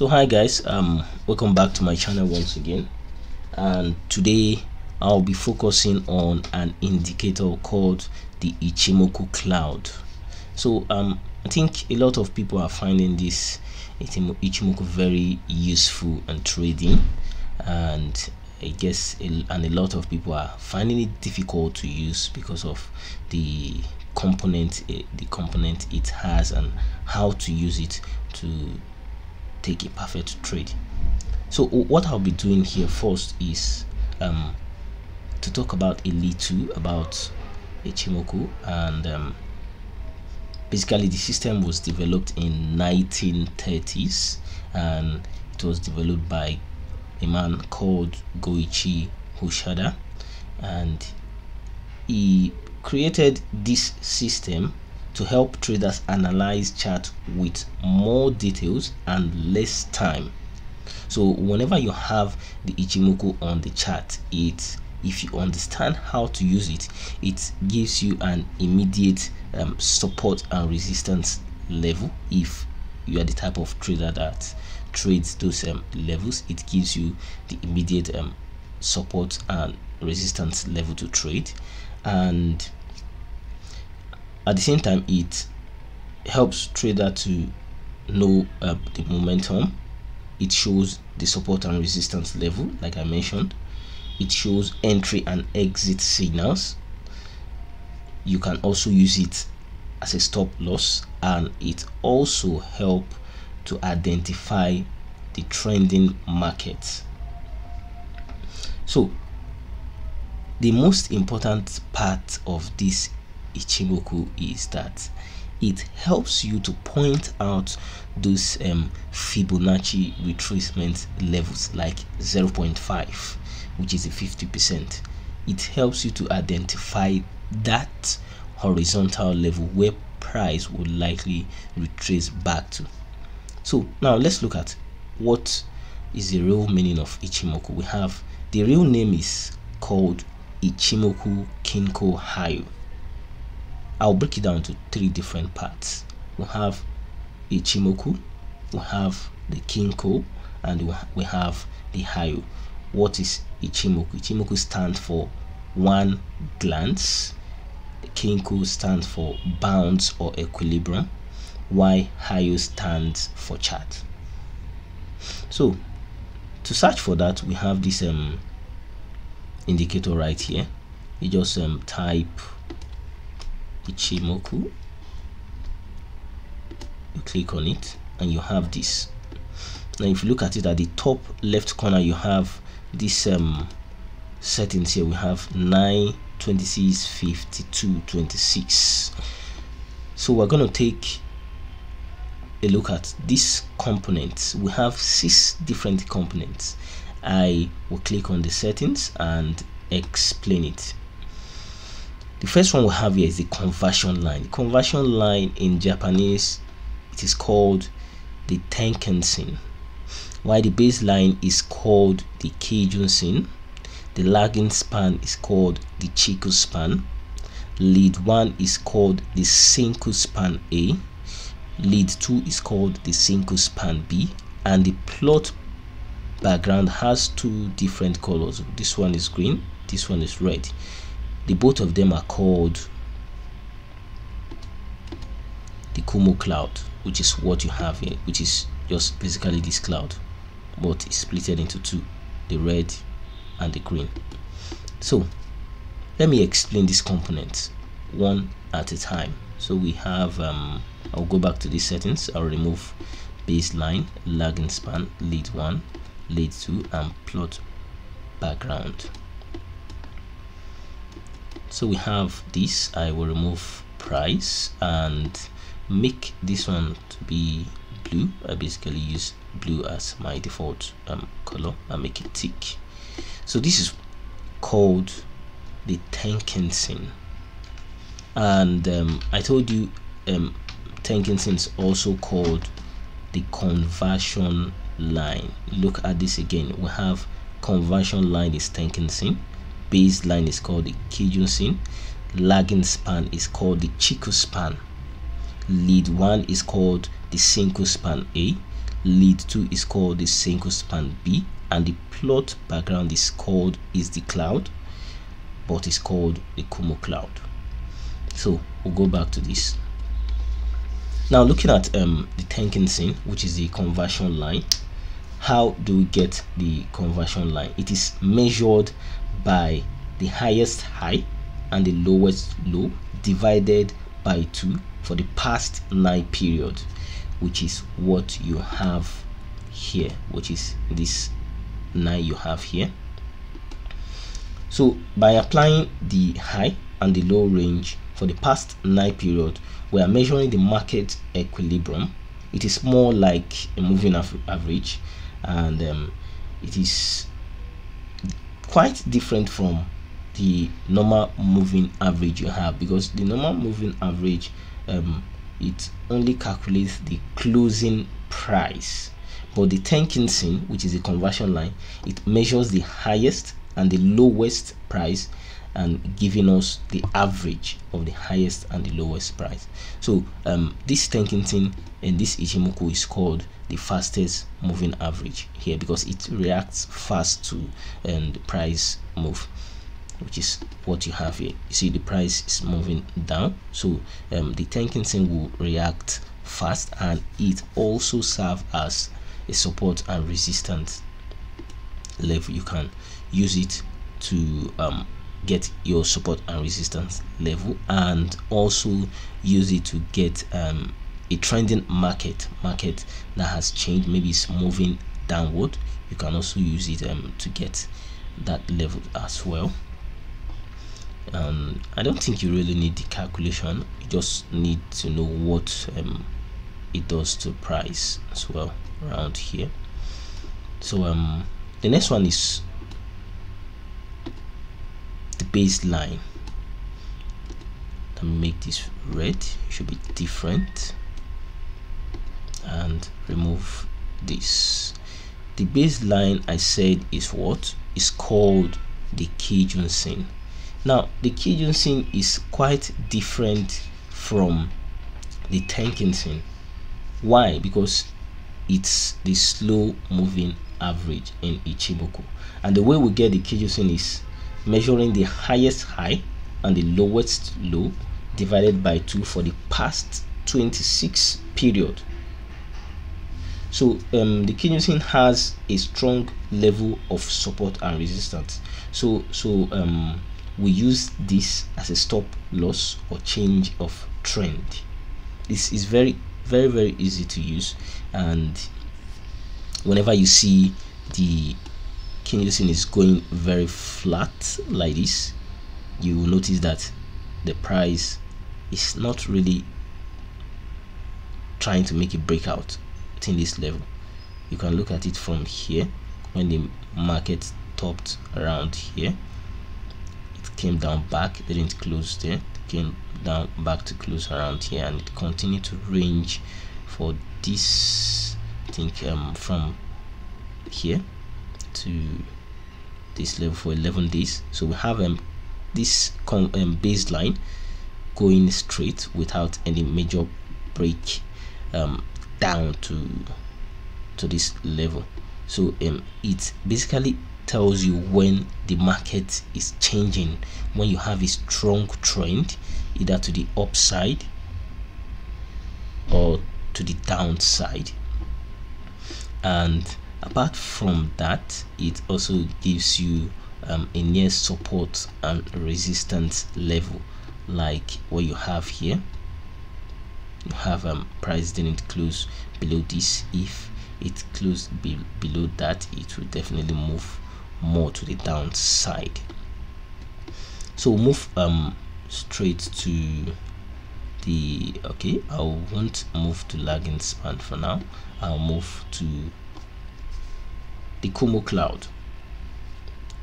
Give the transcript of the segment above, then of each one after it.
So hi guys, welcome back to my channel once again, and today I'll be focusing on an indicator called the Ichimoku cloud. So I think a lot of people are finding this Ichimoku very useful and trading, and I guess a lot of people are finding it difficult to use because of the component it has and how to use it to take a perfect trade. So what I'll be doing here first is to talk about a little about Ichimoku, and basically the system was developed in 1930s, and it was developed by a man called Goichi Hoshida, and he created this system to help traders analyze chart with more details and less time. So whenever you have the Ichimoku on the chart, if you understand how to use it, it gives you an immediate support and resistance level. If you are the type of trader that trades those levels, it gives you the immediate support and resistance level to trade, and at the same time it helps trader to know the momentum. It shows the support and resistance level, like I mentioned. It shows entry and exit signals. You can also use it as a stop loss, and it also help to identify the trending market. So the most important part of this Ichimoku is that it helps you to point out those Fibonacci retracement levels like 0.5, which is a 50%. It helps you to identify that horizontal level where price would likely retrace back to. So now let's look at what is the real meaning of Ichimoku. We have the real name is called Ichimoku Kinko Hayo. I'll break it down to three different parts. We have Ichimoku, we have the kinko, and we have the hayo. What is Ichimoku? Ichimoku stands for one glance. The kinko stands for bounce or equilibrium, while hayo stands for chart. So to search for that, we have this indicator right here. You just type Ichimoku, you click on it, and you have this. Now if you look at it at the top left corner, you have this settings here. We have 9, 26, 52, 26. So we're going to take a look at these components. We have 6 different components. I will click on the settings and explain it. The first one we have here is the conversion line. The conversion line in Japanese, it is called the Tenkan-sen, while the baseline is called the Keijun-sen. The lagging span is called the Chiku span. Lead 1 is called the Senkou span A. Lead 2 is called the Senkou span B. And the plot background has 2 different colors. This one is green, this one is red. The both of them are called the Kumo cloud, which is what you have here, which is just basically this cloud, but it's split into 2, the red and the green. So let me explain these components one at a time. So we have I'll go back to these settings. I'll remove baseline, lagging span, lead 1, lead 2, and plot background. So we have this. I will remove price and make this one to be blue. I basically use blue as my default color and make it tick. So this is called the Tenkan-sen, and I told you Tenkan-sen is also called the conversion line. Look at this again. We have conversion line is Tenkan-sen, baseline is called the Keijun-sen, lagging span is called the Chiku span, lead 1 is called the Senkou span A, lead to is called the kinko span B, and the plot background is the cloud, but it's called the Kumo cloud. So we'll go back to this. Now looking at the Tenkin-sen, which is the conversion line. How do we get the conversion line? It is measured by the highest high and the lowest low divided by 2 for the past 9 period, which is what you have here, which is this 9 you have here. So by applying the high and the low range for the past 9 period, we are measuring the market equilibrium. It is more like a moving average, and it is quite different from the normal moving average you have, because the normal moving average it only calculates the closing price, but the Tenkin-sen, which is a conversion line, it measures the highest and the lowest price and giving us the average of the highest and the lowest price. So this Tenkin-sen and this Ichimoku is called the fastest moving average here, because it reacts fast to the price move, which is what you have here. You see the price is moving down, so the Tenkin-sen will react fast, and it also serves as a support and resistance level. You can use it to get your support and resistance level, and also use it to get a trending market that has changed, maybe it's moving downward. You can also use it to get that level as well. I don't think you really need the calculation, you just need to know what it does to price as well around here. So the next one is the baseline. Let me make this red, it should be different, and remove this. The baseline, I said, is what is called the Kijun-sen. Now the Kijun-sen is quite different from the Tenkin-sen. Why? Because it's the slow moving average in Ichimoku, and the way we get the Kijun-sen is measuring the highest high and the lowest low divided by 2 for the past 26 period. So the Kijun-sen has a strong level of support and resistance, so we use this as a stop loss or change of trend. This is very easy to use, and whenever you see the Kijun-sen is going very flat like this, you will notice that the price is not really trying to make a breakout in this level. You can look at it from here. When the market topped around here, it came down back, didn't close there, it came down back to close around here, and it continued to range for this, I think from here to this level for 11 days. So we have this baseline going straight without any major break down to this level. So it basically tells you when the market is changing, when you have a strong trend either to the upside or to the downside. And apart from that, it also gives you a near support and resistance level, like what you have here. You have price didn't close below this. If it closed below that, it will definitely move more to the downside. So move straight to the I won't move to lagging span for now. I'll move to the Kumo cloud.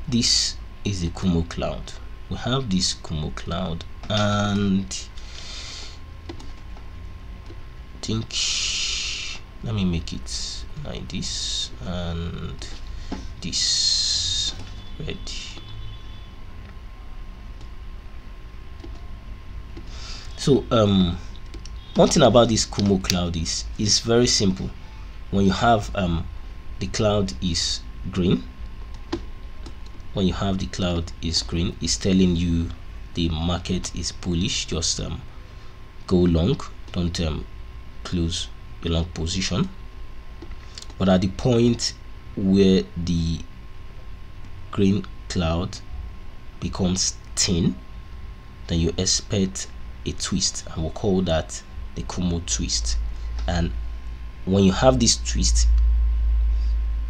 This is the Kumo cloud. We have this Kumo cloud, and I think let me make it like this and this red. So one thing about this Kumo cloud is very simple. when you have the cloud is green, when you have the cloud is green, it's telling you the market is bullish. Just go long, don't close a long position. But at the point where the green cloud becomes thin, then you expect a twist, and we'll call that the Kumo twist. And when you have this twist,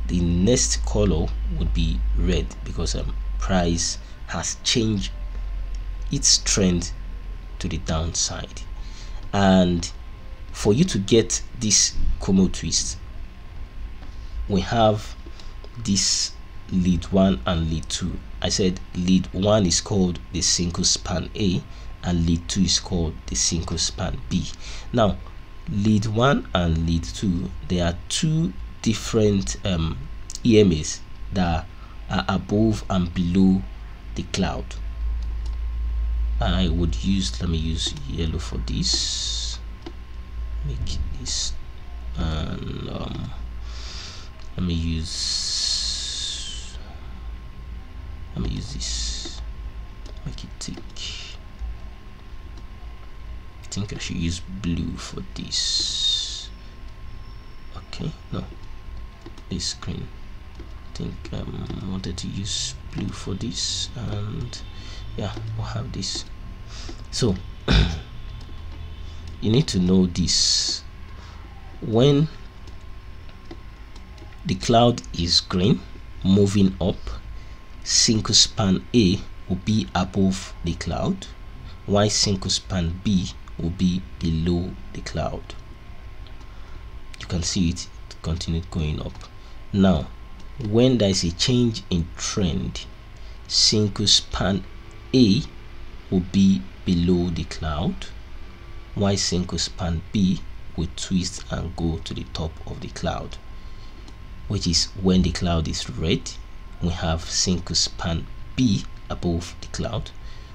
the next color would be red, because price has changed its trend to the downside. And for you to get this Kumo twist, we have this lead 1 and lead 2. I said lead 1 is called the single span A, and lead 2 is called the single span B. Now lead 1 and lead 2, there are two different EMAs that are above and below the cloud. I would use, let me use yellow for this, make this, and let me use this, make it thick. I think I should use blue for this. Okay, no, this green. I think I wanted to use blue for this, and yeah, we'll have this. So you need to know this: when the cloud is green moving up, single span A will be above the cloud, while single span B will be below the cloud. You can see it continued going up. Now when there is a change in trend, single span A will be below the cloud, while single span B will twist and go to the top of the cloud, which is when the cloud is red. We have single span B above the cloud,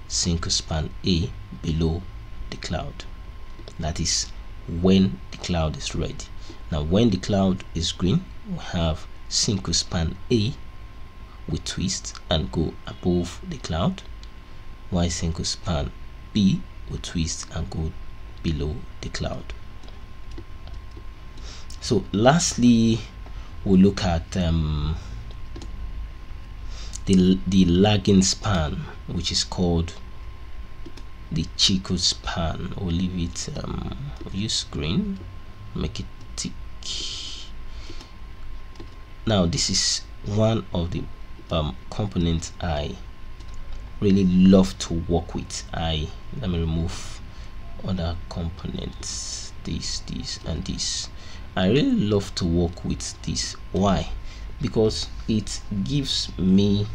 single span A below the cloud. That is when the cloud is red. Now when the cloud is green, we have single span A will twist and go above the cloud, while single span B will twist and go below the cloud. So lastly, we'll look at the lagging span, which is called the Chico span. We'll leave it, we'll use green, make it thick. Now this is one of the components I really love to work with. Let me remove other components, this and this. I really love to work with this. Why? Because it gives me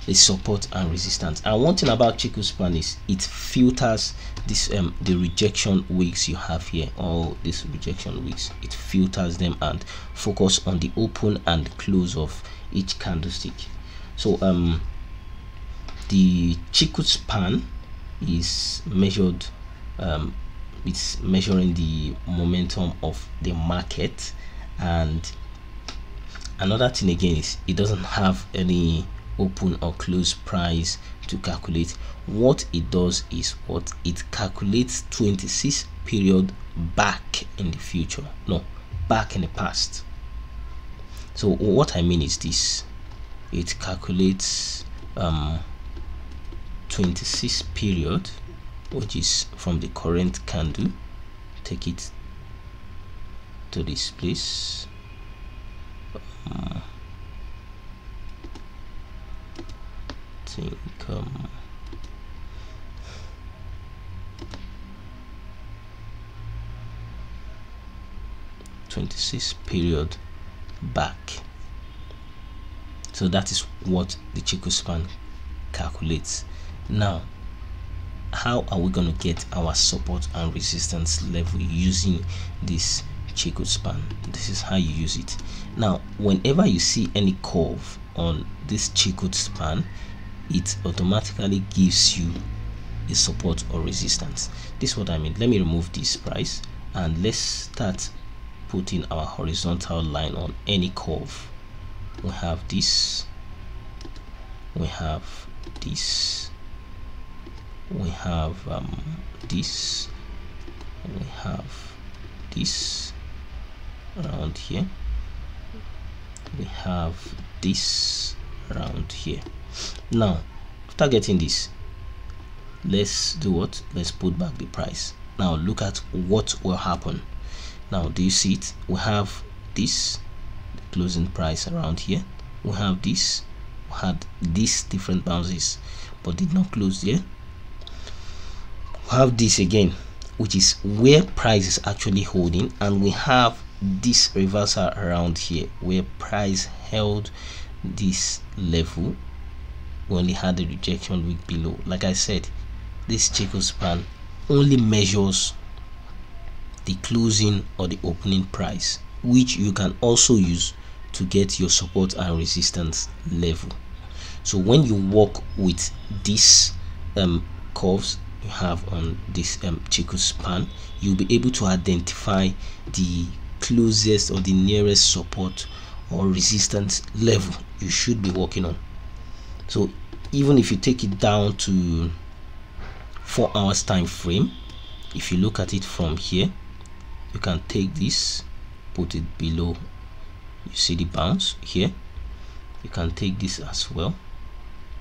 the support and resistance. And one thing about Chico span is it filters this the rejection wicks you have here, all these rejection wicks, it filters them and focus on the open and close of each candlestick. So the Chico span is measured, it's measuring the momentum of the market. And another thing again is it doesn't have any open or close price to calculate. What it does is what it calculates 26 period back in the future, no, back in the past. So what I mean is this: it calculates 26 period, which is from the current candle. Take it to this place. Think 26 period back. So that is what the Chico span calculates. Now, how are we going to get our support and resistance level using this Chico span? This is how you use it. Now, whenever you see any curve on this Chico span, it automatically gives you a support or resistance. This is what I mean. Let me remove this price and let's start putting our horizontal line on any curve. We have this, we have this, we have this, we have this around here, we have this around here. Now after getting this, let's do what? Let's put back the price. Now look at what will happen. Now do you see it? We have this, the closing price around here, we have this, we had these different bounces but did not close there. We have this again, which is where price is actually holding, and we have this reversal around here where price held this level. We only had the rejection wick below. Like I said, this Chico span only measures the closing or the opening price, which you can also use to get your support and resistance level. So when you work with these curves you have on this Chico span, you'll be able to identify the closest or the nearest support or resistance level you should be working on. So even if you take it down to 4 hours time frame, if you look at it from here, you can take this, put it below, you see the bounce here. You can take this as well,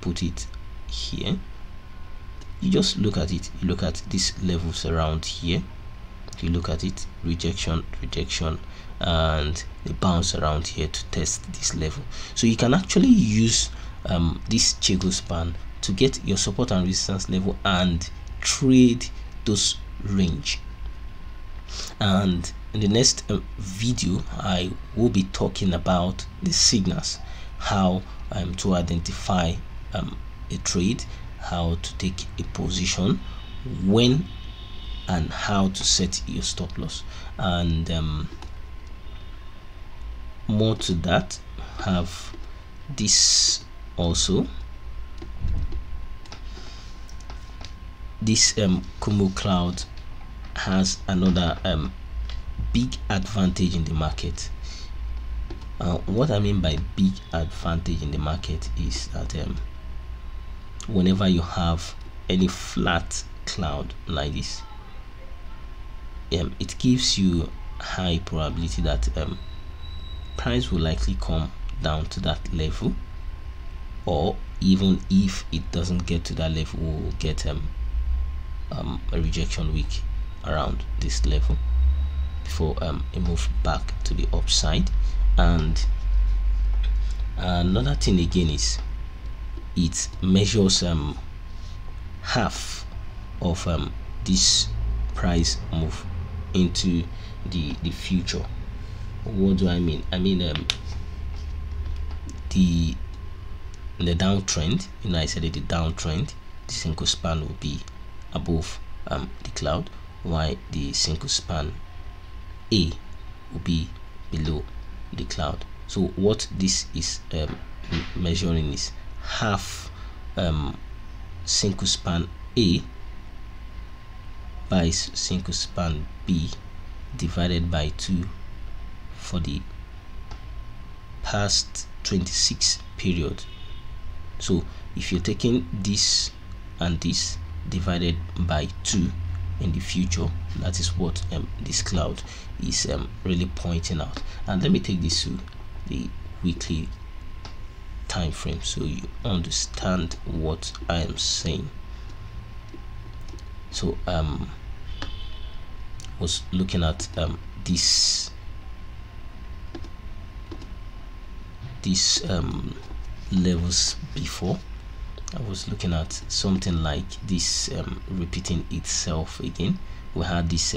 put it here. You just look at it, you look at these levels around here, you look at it, rejection, rejection, and the bounce around here to test this level. So you can actually use this Chico span to get your support and resistance level and trade those range. And in the next video I will be talking about the signals, how to identify a trade, how to take a position, when and how to set your stop loss, and more to that. Have this also, this Kumo cloud has another big advantage in the market. What I mean by big advantage in the market is that whenever you have any flat cloud like this, it gives you high probability that price will likely come down to that level, or even if it doesn't get to that level, we'll get a rejection wick around this level before a move back to the upside. And another thing again is it measures half of this price move into the future. What do I mean? I mean the downtrend, you know, I said the downtrend, the single span will be above the cloud, while the single span A will be below the cloud. So what this is measuring is half single span A by single span B divided by 2 for the past 26 period. So if you're taking this and this divided by 2 in the future, that is what this cloud is really pointing out. And let me take this to the weekly time frame so you understand what I am saying. So was looking at this levels before. I was looking at something like this repeating itself again. We had this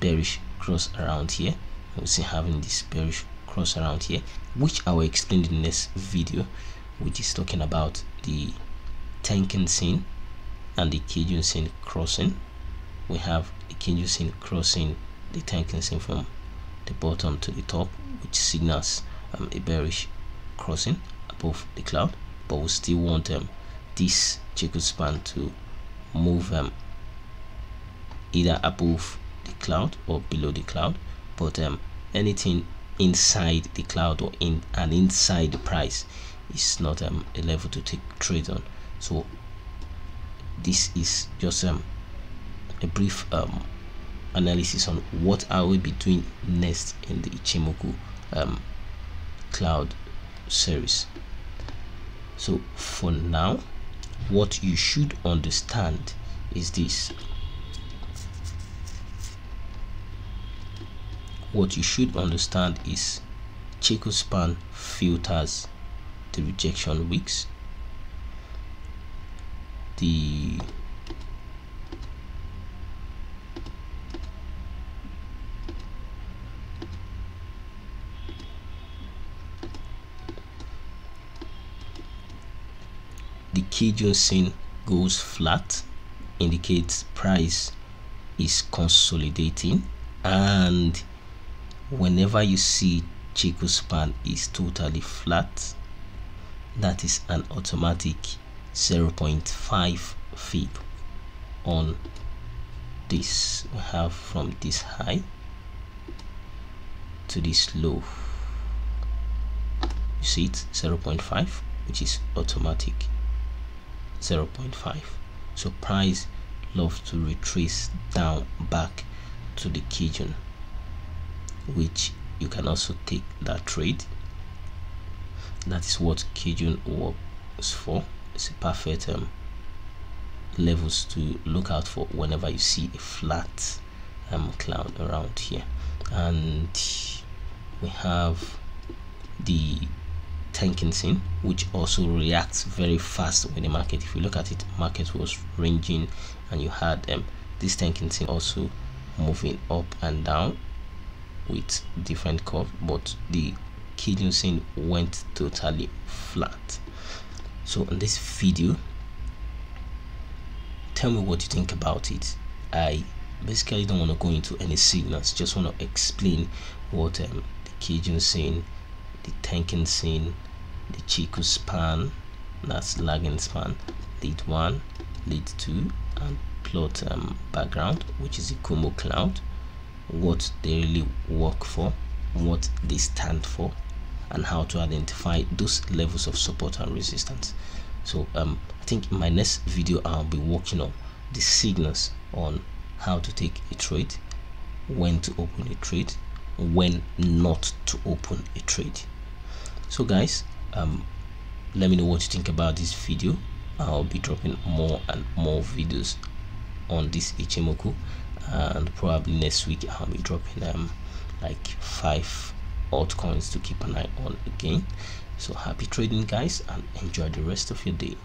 bearish cross around here. We'll see having this bearish cross around here, which I will explain in the next video, which is talking about the Tenkan-sen and the Kijun-sen crossing. We have the Kijun-sen crossing the Tenkan-sen from the bottom to the top, which signals a bearish crossing above the cloud, but we still want this Chico span to move either above the cloud or below the cloud, but anything inside the cloud or inside the price is not a level to take trades on. So this is just a brief analysis on what I will be doing next in the Ichimoku cloud series. So for now, what you should understand is this. What you should understand is Chico span filters the rejection wicks. The Kijun Sen goes flat, indicates price is consolidating, and whenever you see Chico span is totally flat, that is an automatic 0.5 fib on this. We have from this high to this low, you see it 0.5, which is automatic 0.5. So price loves to retrace down back to the Kijun, which you can also take that trade. That is what Kijun works for. It's a perfect levels to look out for whenever you see a flat cloud around here. And we have the Tenkin Sen, which also reacts very fast with the market. If you look at it, market was ranging, and you had this Tenkin Sen also moving up and down with different curve, but the Kijun Sen went totally flat. So in this video, tell me what you think about it. I basically don't want to go into any signals, just want to explain what the Kijun Sen, the Tenkin Sen, the Chico span, that's lagging span, lead 1, lead 2, and plot background, which is the Kumo cloud, what they really work for, what they stand for, and how to identify those levels of support and resistance. So I think in my next video I'll be working on the signals on how to take a trade, when to open a trade, when not to open a trade. So guys, let me know what you think about this video. I'll be dropping more and more videos on this Ichimoku, and probably next week I'll be dropping like 5 altcoins to keep an eye on again. So happy trading guys, and enjoy the rest of your day.